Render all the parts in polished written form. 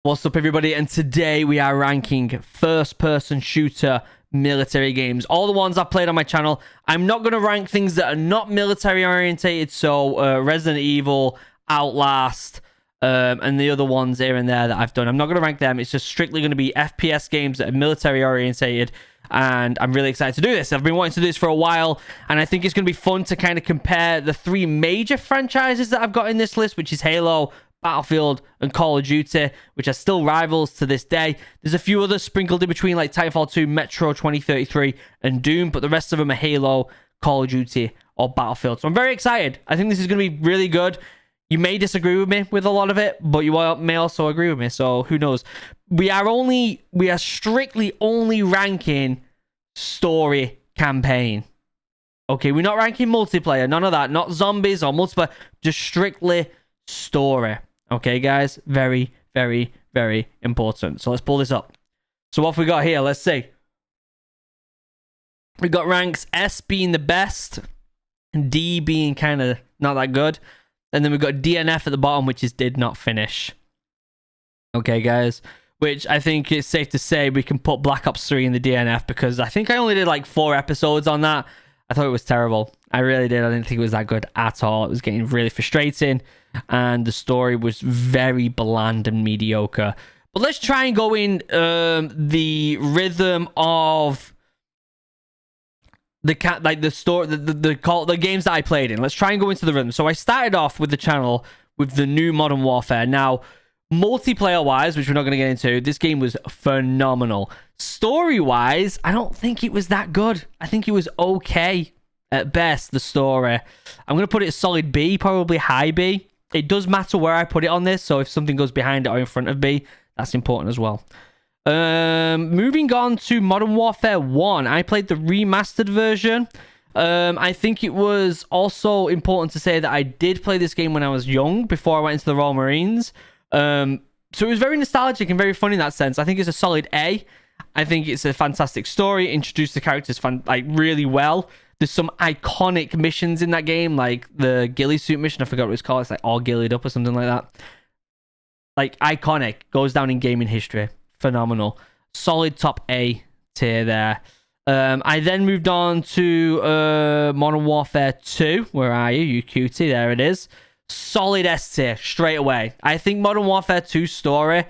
What's up, everybody? And today we are ranking first-person shooter military games. All the ones I've played on my channel. I'm not going to rank things that are not military-orientated, so Resident Evil, Outlast, and the other ones here and there that I've done. I'm not going to rank them. It's just strictly going to be FPS games that are military-orientated, and I'm really excited to do this. I've been wanting to do this for a while, and I think it's going to be fun to kind of compare the three major franchises that I've got in this list, which is Halo, Battlefield, and Call of Duty, which are still rivals to this day. There's a few others sprinkled in between, like Titanfall 2, Metro 2033, and Doom, but the rest of them are Halo, Call of Duty, or Battlefield. So I'm very excited. I think this is going to be really good. You may disagree with me with a lot of it, but you may also agree with me, so who knows. We are strictly only ranking story campaign. Okay, we're not ranking multiplayer, none of that, not zombies or multiplayer, just strictly story. Okay, guys, very, very, very important. So let's pull this up. So what have we got here? Let's see. We got ranks S being the best, D being kind of not that good, and then we've got DNF at the bottom, which is did not finish. Okay, guys, which I think it's safe to say we can put Black Ops 3 in the DNF because I think I only did like 4 episodes on that. I thought it was terrible. I really did. I didn't think it was that good at all. It was getting really frustrating, and the story was very bland and mediocre. But let's try and go in the rhythm of the games that I played in. Let's try and go into the rhythm. So I started off with the channel with the new Modern Warfare. Now, multiplayer-wise, which we're not going to get into, this game was phenomenal. Story-wise, I don't think it was that good. I think it was okay at best, the story. I'm going to put it a solid B, probably high B. It does matter where I put it on this, so if something goes behind it or in front of B, that's important as well. Moving on to Modern Warfare 1. I played the remastered version. I think it was also important to say that I did play this game when I was young, before I went into the Royal Marines. So it was very nostalgic and very fun in that sense. I think it's a solid A. I think it's a fantastic story. Introduced the characters really well. There's some iconic missions in that game, like the ghillie suit mission. I forgot what it's called. It's like all ghillied up or something like that. Like, iconic. Goes down in gaming history. Phenomenal. Solid top A tier there. I then moved on to Modern Warfare 2. Where are you? You cutie. There it is. Solid S tier straight away. I think Modern Warfare 2 story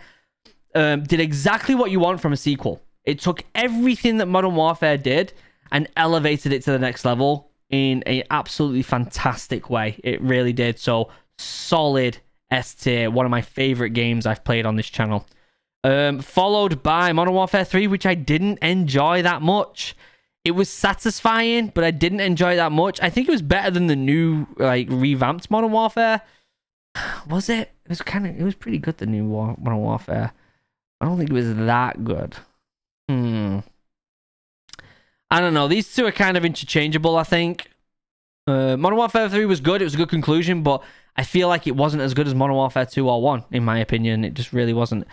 did exactly what you want from a sequel. It took everything that Modern Warfare did and elevated it to the next level in an absolutely fantastic way. It really did. So, solid S tier. One of my favorite games I've played on this channel. Followed by Modern Warfare 3, which I didn't enjoy that much. It was satisfying, but I didn't enjoy it that much. I think it was better than the new, revamped Modern Warfare. Was it? It was pretty good, the new Modern Warfare. I don't think it was that good. I don't know. These two are kind of interchangeable, I think. Modern Warfare 3 was good. It was a good conclusion, but I feel like it wasn't as good as Modern Warfare 2 or 1, in my opinion. It just really wasn't.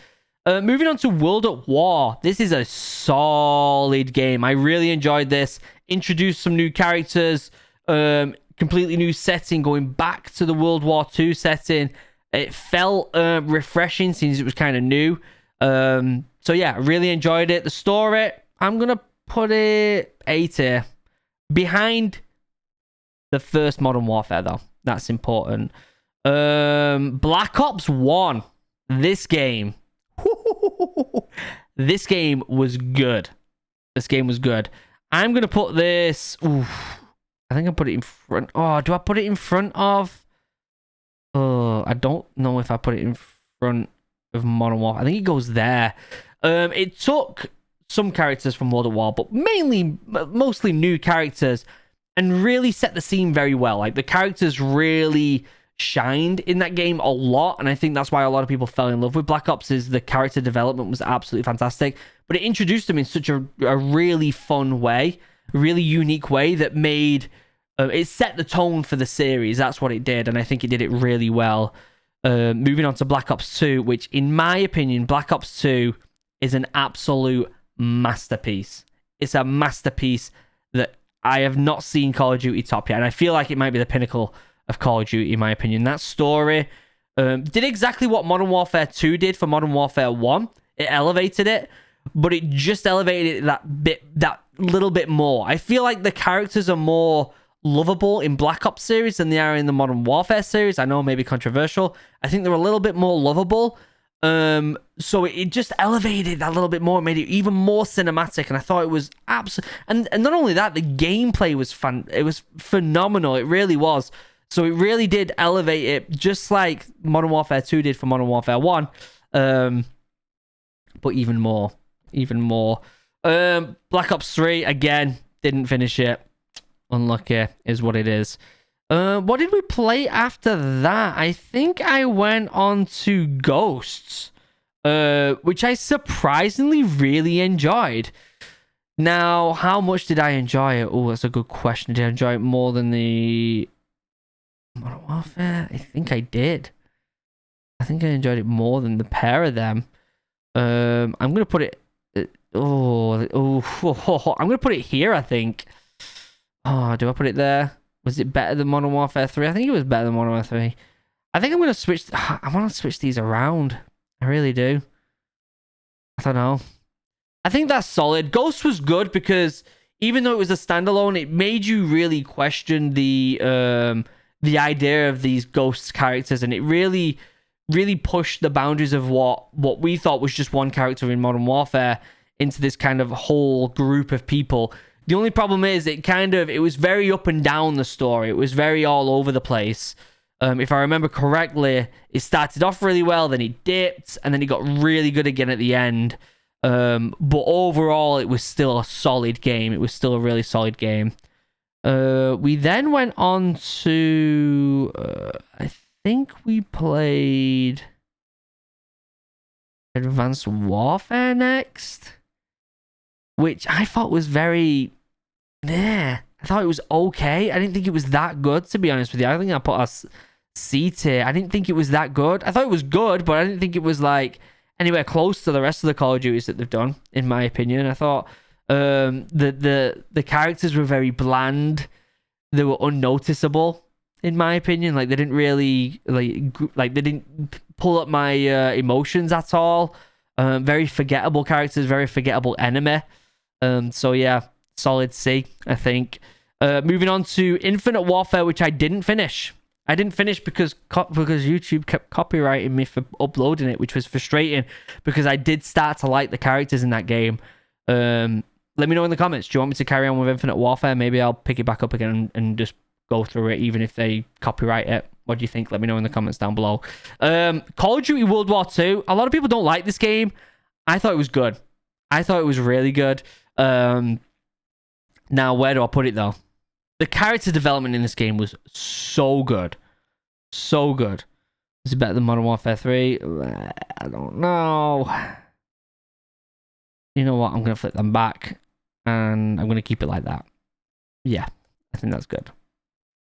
Moving on to World at War. This is a solid game. I really enjoyed this. Introduced some new characters. Completely new setting, going back to the World War II setting. It felt refreshing since it was kind of new. So yeah, I really enjoyed it. The story, I'm going to put it A tier. Behind the first Modern Warfare, though. That's important. Black Ops 1. This game. This game was good. I'm going to put this... I think I'll put it in front. Oh, do I put it in front of... I don't know if I put it in front of Modern Warfare. I think it goes there. It took some characters from World at War, but mostly new characters, and really set the scene very well. Like, the characters really shined in that game a lot, and I think that's why a lot of people fell in love with Black Ops. Is the character development was absolutely fantastic, but it introduced them in such a really fun way, really unique way that made it set the tone for the series. That's what it did, and I think it did it really well. Moving on to Black Ops 2, which in my opinion, Black Ops 2 is an absolute masterpiece. It's a masterpiece that I have not seen Call of Duty top yet, and I feel like it might be the pinnacle of Call of Duty, in my opinion. That story, Did exactly what Modern Warfare 2 did for Modern Warfare 1. It elevated it, but it just elevated it that little bit more. I feel like the characters are more lovable in Black Ops series than they are in the Modern Warfare series. I know, maybe controversial. I think they're a little bit more lovable. So it just elevated that a little bit more, made it even more cinematic, and I thought it was absolutely. And not only that, the gameplay was fun. It was phenomenal. It really was. So it really did elevate it, just like Modern Warfare 2 did for Modern Warfare 1. But even more. Black Ops 3, again, didn't finish it. Unlucky is what it is. What did we play after that? I think I went on to Ghosts, which I surprisingly really enjoyed. Now, how much did I enjoy it? Oh, that's a good question. Did I enjoy it more than the Modern Warfare? I think I did. I think I enjoyed it more than the pair of them. I'm gonna put it. I'm gonna put it here, I think. Oh, do I put it there? Was it better than Modern Warfare 3? I think it was better than Modern Warfare 3. I think I'm gonna switch. I want to switch these around. I really do. I don't know. I think that's solid. Ghost was good because even though it was a standalone, it made you really question the idea of these Ghost characters, and it really pushed the boundaries of what we thought was just one character in Modern Warfare into this kind of whole group of people. The only problem is it was very up and down, the story. It was very all over the place. If I remember correctly, it started off really well, then it dipped, and then it got really good again at the end. But overall, it was still a solid game. It was still a really solid game. We then went on to... I think we played Advanced Warfare next, which I thought was very... I thought it was okay. I didn't think it was that good, to be honest with you. I think I put a C tier. I didn't think it was that good. I thought it was good, but I didn't think it was like anywhere close to the rest of the Call of Duties that they've done, in my opinion. I thought the characters were very bland. They were unnoticeable, in my opinion. Like, they didn't really like they didn't pull up my emotions at all. Very forgettable characters, very forgettable enemy. So yeah, solid C, I think. Moving on to Infinite Warfare, which I didn't finish. I didn't finish because YouTube kept copyrighting me for uploading it, which was frustrating because I did start to like the characters in that game. Let me know in the comments. Do you want me to carry on with Infinite Warfare? Maybe I'll pick it back up again and just go through it, even if they copyright it. What do you think? Let me know in the comments down below. Call of Duty World War II. A lot of people don't like this game. I thought it was good. I thought it was really good. Now, where do I put it, though? The character development in this game was so good. So good. Is it better than Modern Warfare 3? I don't know. You know what? I'm going to flip them back. And I'm going to keep it like that. Yeah, I think that's good.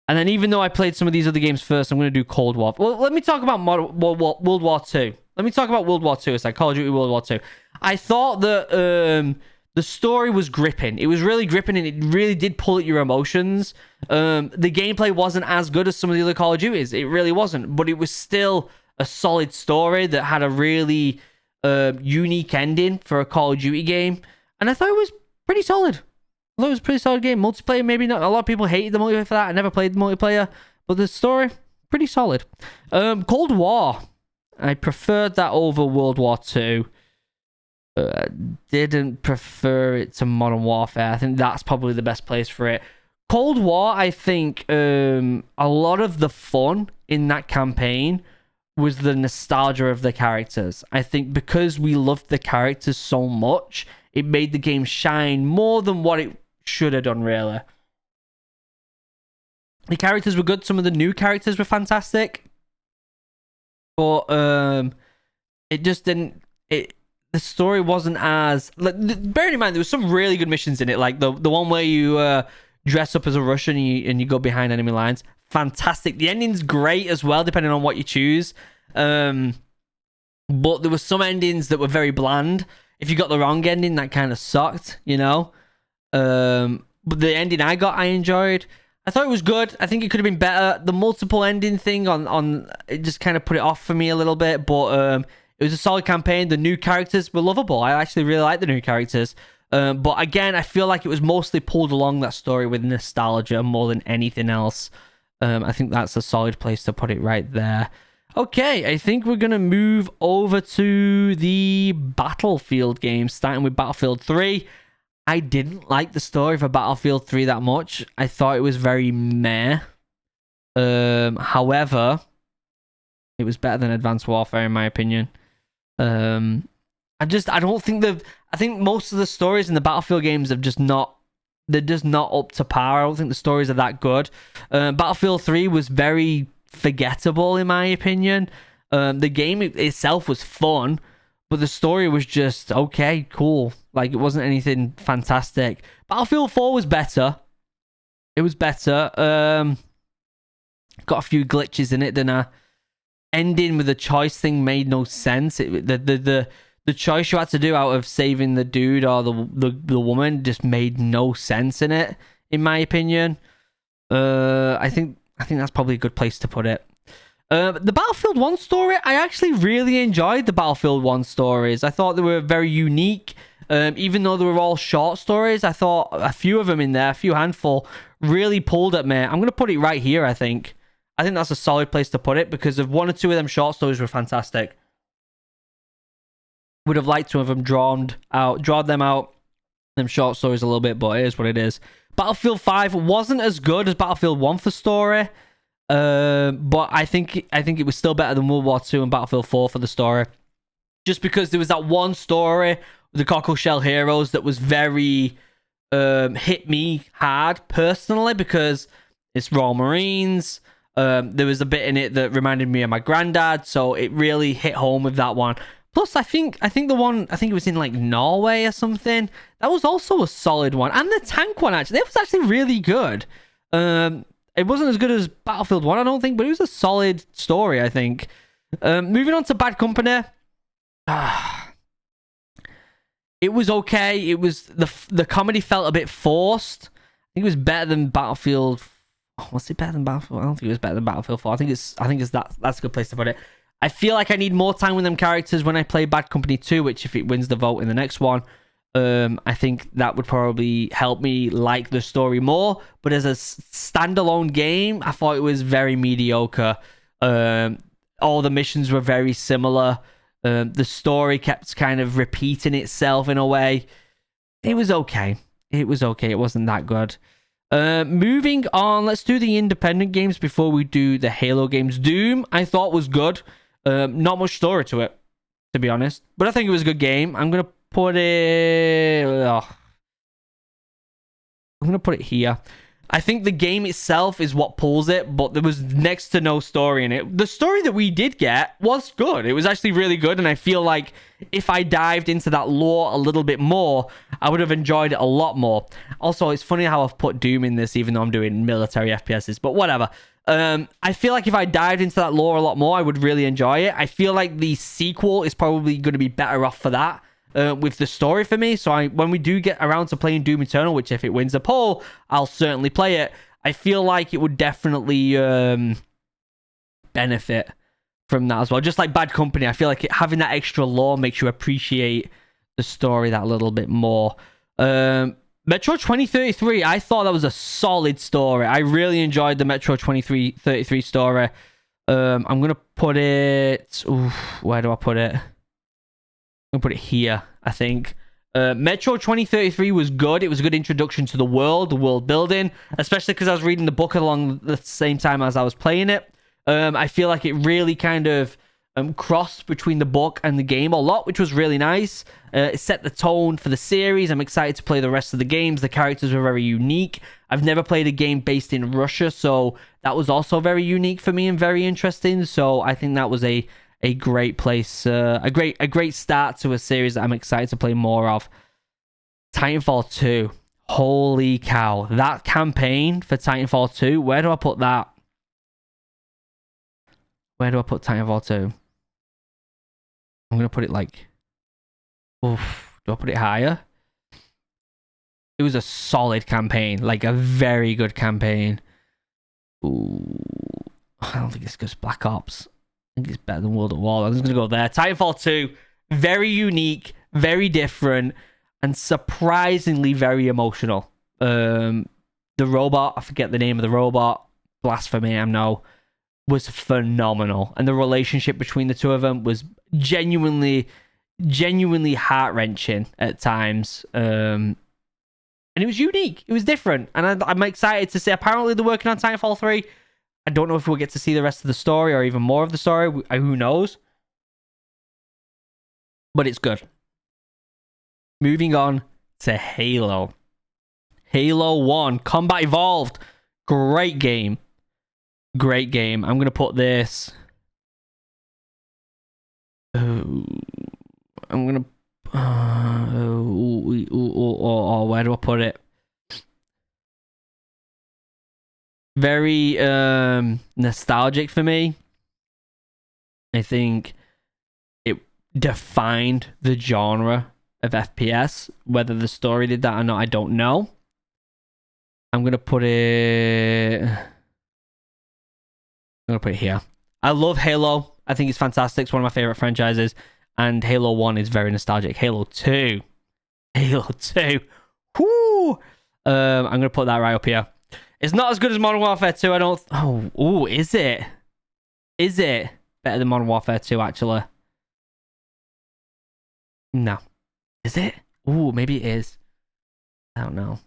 And then even though I played some of these other games first, I'm going to do Cold War. Well, let me talk about World War II. Let me talk about World War II. It's like Call of Duty World War II. I thought that... the story was gripping. It was really gripping, and it really did pull at your emotions. The gameplay wasn't as good as some of the other Call of Duties. It really wasn't. But it was still a solid story that had a really unique ending for a Call of Duty game. And I thought it was pretty solid. I thought it was a pretty solid game. Multiplayer, maybe not. A lot of people hated the multiplayer for that. I never played the multiplayer. But the story, pretty solid. Cold War. I preferred that over World War II. Didn't prefer it to Modern Warfare. I think that's probably the best place for it. Cold War, I think a lot of the fun in that campaign was the nostalgia of the characters. I think because we loved the characters so much, it made the game shine more than what it should have done, really. The characters were good. Some of the new characters were fantastic. But it just didn't... The story wasn't as... bearing in mind, there was some really good missions in it. Like the one where you dress up as a Russian and you go behind enemy lines. Fantastic. The ending's great as well, depending on what you choose. But there were some endings that were very bland. If you got the wrong ending, that kind of sucked, you know? But the ending I got, I enjoyed. I thought it was good. I think it could have been better. The multiple ending thing on it just kind of put it off for me a little bit, but it was a solid campaign. The new characters were lovable. I actually really like the new characters. But again, I feel like it was mostly pulled along that story with nostalgia more than anything else. I think that's a solid place to put it right there. Okay, I think we're going to move over to the Battlefield games, starting with Battlefield 3. I didn't like the story for Battlefield 3 that much. I thought it was very meh. However, it was better than Advanced Warfare in my opinion. I think most of the stories in the Battlefield games they're just not up to par. I don't think the stories are that good. Battlefield 3 was very forgettable in my opinion. The game itself was fun, but the story was just okay, cool. Like, it wasn't anything fantastic. Battlefield 4 was better. It was better. Got a few glitches in it, didn't I? Ending with the choice thing made no sense. The choice you had to do out of saving the dude or the woman just made no sense in it, in my opinion. I think that's probably a good place to put it. The Battlefield 1 story, I actually really enjoyed the Battlefield 1 stories. I thought they were very unique. Even though they were all short stories, I thought a few of them in there, a few handful, really pulled at me. I'm going to put it right here, I think. I think that's a solid place to put it because of one or two of them short stories were fantastic. Would have liked to have them drawn them out, them short stories a little bit, but it is what it is. Battlefield 5 wasn't as good as Battlefield 1 for story. But I think it was still better than World War II and Battlefield 4 for the story. Just because there was that one story with the Cockle Shell Heroes that was very hit me hard personally because it's Royal Marines. There was a bit in it that reminded me of my granddad, so it really hit home with that one. Plus, I think the one, I think it was in like Norway or something. That was also a solid one. And the tank one, actually, it was actually really good. It wasn't as good as Battlefield 1, I don't think, but it was a solid story, I think. Moving on to Bad Company. It was okay. It was the comedy felt a bit forced. I think it was better than Battlefield. Was it better than Battlefield? I don't think it was better than Battlefield 4. I think it's that's a good place to put it. I feel like I need more time with them characters when I play Bad Company 2, which if it wins the vote in the next one, I think that would probably help me like the story more. But as a standalone game, I thought it was very mediocre. All the missions were very similar. The story kept kind of repeating itself in a way. It was okay. It wasn't that good. Moving on, let's do the independent games before we do the Halo games. Doom, I thought was good. Not much story to it, to be honest. But I think it was a good game. I'm going to put it... I'm going to put it here. I think the game itself is what pulls it, but there was next to no story in it. The story that we did get was good. It was actually really good, and I feel like if I dived into that lore a little bit more, I would have enjoyed it a lot more. Also, it's funny how I've put Doom in this, even though I'm doing military FPSs, but whatever. I feel like if I dived into that lore a lot more, I would really enjoy it. I feel like the sequel is probably going to be better off for that. With the story for me. So when we do get around to playing Doom Eternal, which if it wins the poll, I'll certainly play it. I feel like it would definitely benefit from that as well. Just like Bad Company, I feel like having that extra lore makes you appreciate the story that little bit more. Metro 2033, I thought that was a solid story. I really enjoyed the Metro 2033 story. I'm going to put it... where do I put it? I'm going to put it here, I think. Metro 2033 was good. It was a good introduction to the world building, especially because I was reading the book along the same time as I was playing it. I feel like it really kind of crossed between the book and the game a lot, which was really nice. It set the tone for the series. I'm excited to play the rest of the games. The characters were very unique. I've never played a game based in Russia, so that was also very unique for me and very interesting. So I think that was a great place, a great start to a series that I'm excited to play more of. Titanfall 2. Holy cow. That campaign for Titanfall 2, where do I put that? Where do I put Titanfall 2? I'm going to put it like... Oof. Do I put it higher? It was a solid campaign. Like a very good campaign. Ooh, I don't think it's just Black Ops. I think it's better than World at War. I'm just gonna go there. Titanfall 2, very unique, very different, and surprisingly very emotional. The robot, I forget the name of the robot. Blasphemy, I know. Was phenomenal, and the relationship between the two of them was genuinely heart-wrenching at times, and it was unique, it was different, and I'm excited to see. Apparently they're working on Titanfall 3. I don't know if we'll get to see the rest of the story or even more of the story, who knows, but it's good. Moving on to Halo 1 Combat Evolved. Great game. I'm gonna put this. I'm gonna. Where do I put it? Very nostalgic for me. I think it defined the genre of FPS. Whether the story did that or not, I don't know. I'm gonna put it. I'm gonna put it here. I love Halo. I think it's fantastic. It's one of my favorite franchises. And Halo 1 is very nostalgic. Halo 2. Whoo! I'm gonna put that right up here. It's not as good as Modern Warfare 2. I don't. Oh, is it? Is it better than Modern Warfare 2? Actually, no. Is it? Ooh, maybe it is. I don't know.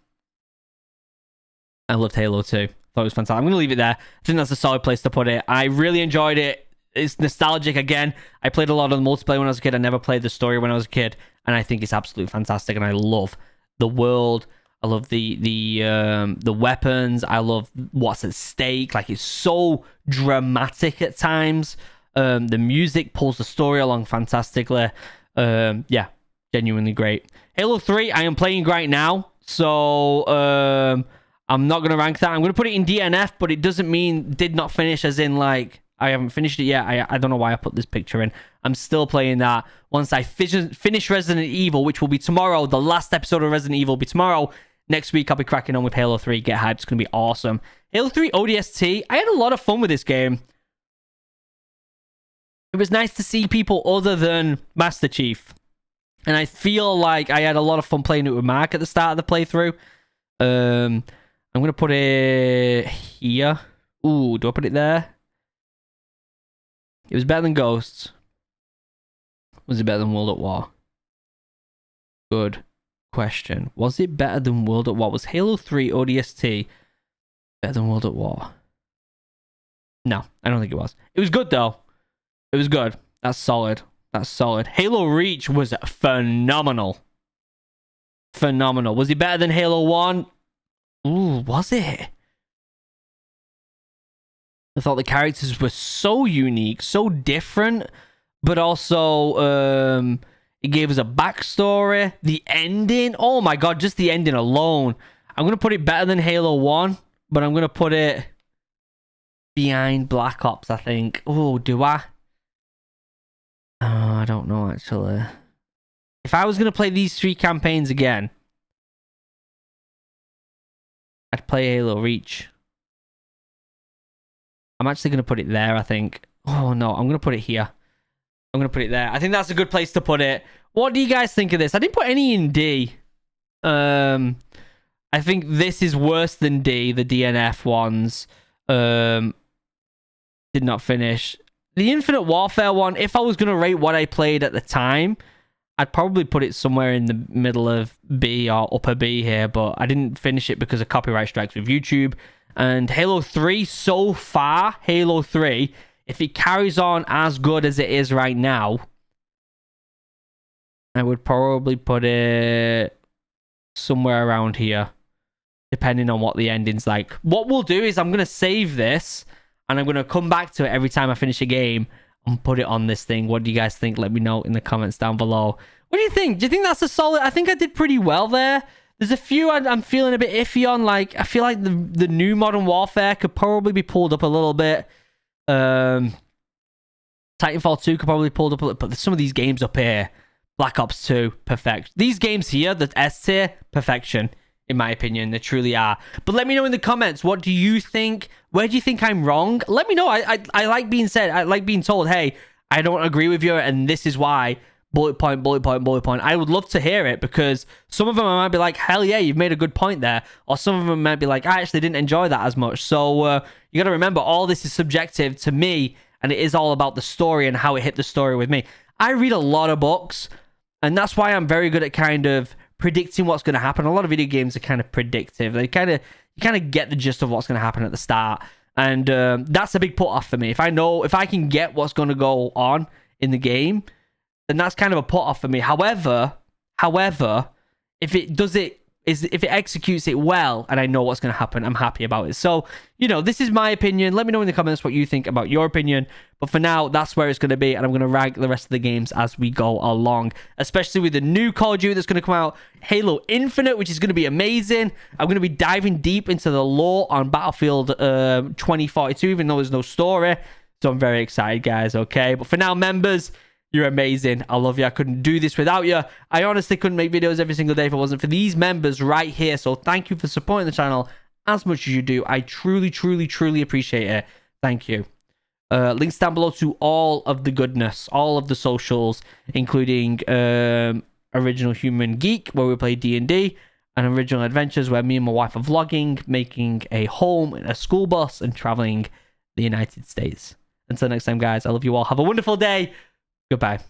I loved Halo 2. Thought it was fantastic. I'm going to leave it there. I think that's a solid place to put it. I really enjoyed it. It's nostalgic again. I played a lot of the multiplayer when I was a kid. I never played the story when I was a kid, and I think it's absolutely fantastic. And I love the world. I love the weapons. I love what's at stake. Like, it's so dramatic at times. The music pulls the story along fantastically. Yeah, genuinely great. Halo 3, I am playing right now, so I'm not going to rank that. I'm going to put it in DNF, but it doesn't mean did not finish, as in, like, I haven't finished it yet. I don't know why I put this picture in. I'm still playing that. Once I finish Resident Evil, which will be tomorrow, the last episode of Resident Evil will be tomorrow. Next week, I'll be cracking on with Halo 3. Get hyped. It's going to be awesome. Halo 3 ODST. I had a lot of fun with this game. It was nice to see people other than Master Chief. And I feel like I had a lot of fun playing it with Mark at the start of the playthrough. I'm going to put it here. Ooh, do I put it there? It was better than Ghosts. Was it better than World at War? Good question. Was it better than World at War? Was Halo 3 ODST better than World at War? No, I don't think it was. It was good, though. It was good. That's solid. That's solid. Halo Reach was phenomenal. Phenomenal. Was it better than Halo 1? Ooh, was it? I thought the characters were so unique, so different, but also it gave us a backstory. The ending, oh my god, just the ending alone. I'm going to put it better than Halo 1, but I'm going to put it behind Black Ops, I think. Oh, do I? Oh, I don't know, actually. If I was going to play these 3 campaigns again, I'd play Halo Reach. I'm actually going to put it there, I think. Oh, no. I'm going to put it here. I'm going to put it there. I think that's a good place to put it. What do you guys think of this? I didn't put any in D. I think this is worse than D, the DNF ones. Did not finish. The Infinite Warfare one, if I was going to rate what I played at the time, I'd probably put it somewhere in the middle of B or upper B here, but I didn't finish it because of copyright strikes with YouTube. And Halo 3, so far, Halo 3, if it carries on as good as it is right now, I would probably put it somewhere around here, depending on what the ending's like. What we'll do is I'm going to save this, and I'm going to come back to it every time I finish a game and put it on this thing. What do you guys think? Let me know in the comments down below. What do you think? Do you think that's a solid... I think I did pretty well there. There's a few I'm feeling a bit iffy on. Like, I feel like the new Modern Warfare could probably be pulled up a little bit. Titanfall 2 could probably be pulled up a little, but there's some of these games up here. Black Ops 2, perfect. These games here, the S tier, perfection. in my opinion. They truly are. But let me know in the comments, what do you think? Where do you think I'm wrong? Let me know. I like being said. I like being told, hey, I don't agree with you, and this is why. Bullet point, bullet point, bullet point. I would love to hear it, because some of them I might be like, hell yeah, you've made a good point there. Or some of them might be like, I actually didn't enjoy that as much. So you got to remember, all this is subjective to me, and it is all about the story and how it hit the story with me. I read a lot of books, and that's why I'm very good at kind of predicting what's going to happen. A lot of video games are kind of predictive. You kind of get the gist of what's going to happen at the start. And that's a big put off for me. If I can get what's going to go on in the game, then that's kind of a put off for me. However, if it executes it well and I know what's going to happen, I'm happy about it. So, this is my opinion. Let me know in the comments what you think about your opinion. But for now, that's where it's going to be. And I'm going to rank the rest of the games as we go along, especially with the new Call of Duty that's going to come out, Halo Infinite, which is going to be amazing. I'm going to be diving deep into the lore on Battlefield 2042, even though there's no story. So I'm very excited, guys. Okay. But for now, members, you're amazing. I love you. I couldn't do this without you. I honestly couldn't make videos every single day if it wasn't for these members right here. So thank you for supporting the channel as much as you do. I truly, truly, truly appreciate it. Thank you. Links down below to all of the goodness, all of the socials, including OriginalHuman Geek, where we play D&D, and OriginalAdventures, where me and my wife are vlogging, making a home in a school bus, and traveling the United States. Until next time, guys, I love you all. Have a wonderful day. Goodbye.